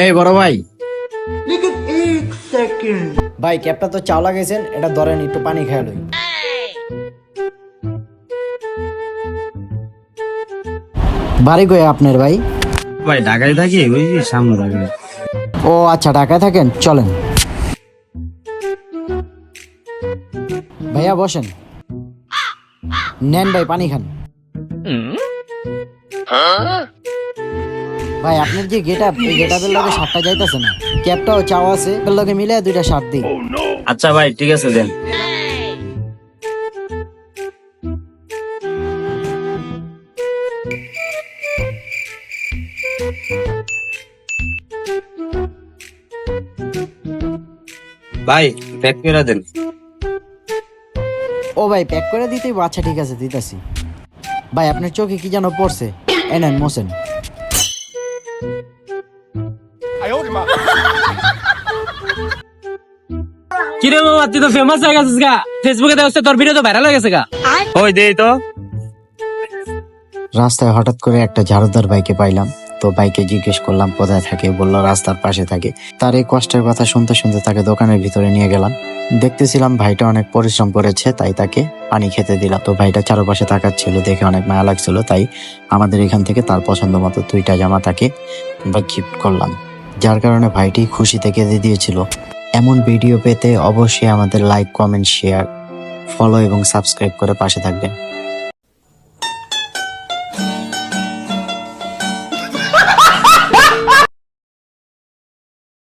এই বড় ভাই, लेकिन एक सेकंड ভাই ক্যাপটা তো চাওলা গেছেন, এটা ধরেন একটু পানি খেয়ে লই। বাড়ি কই আপনার ভাই? ভাই ঢাকায় থাকি, ওই যে সামনে থাকি। ও আচ্ছা, ঢাকায় থাকেন, চলেন ভাইয়া বসেন। নেন ভাই পানি খান। ভাই আপনার যে গেটআপ, এই গেটআপের লগে শার্টটা যাইতাছে না। ক্যাপটাও চাওয়া আছে, এর লগে মিলে দুইটা শার্ট দিই। আচ্ছা ভাই ঠিক আছে দেন। ভাই প্যাক করে দেন। ও ভাই প্যাক করে দিতেই? আচ্ছা ঠিক আছে, দিতেছি। ভাই আপনার চোখে কি যেন পড়ছে, এনেন মোসেন। কিরে মামা, তুই তো ফেমাস হয়ে গেছিস গা, ফেসবুকে দেখছিস তোর ভিডিও তো ভাইরাল হয়ে গেছে গা। ওই দেই তো। রাস্তায় হঠাৎ করে একটা ঝাড়ুদার ভাইকে পাইলাম, তো ভাইকে জিজ্ঞেস করলাম কোথায় থাকে, বললো রাস্তার পাশে থাকে। তার এই কষ্টের কথা শুনতে শুনতে তাকে দোকানের ভিতরে নিয়ে গেলাম। দেখতেছিলাম ভাইটা অনেক পরিশ্রম করেছে, তাই তাকে পানি খেতে দিলাম। তো ভাইটা চারপাশে তাকাচ্ছিল, দেখে অনেক মায়া লাগছিল, তাই আমাদের এখান থেকে তার পছন্দ মতো 2টা জামা তাকে গিফট করলাম, যার কারণে ভাইটি খুশিতে কেঁদে দিয়েছিল। এমন ভিডিও পেতে অবশ্যই আমাদের লাইক, কমেন্ট, শেয়ার, ফলো এবং সাবস্ক্রাইব করে পাশে থাকবেন।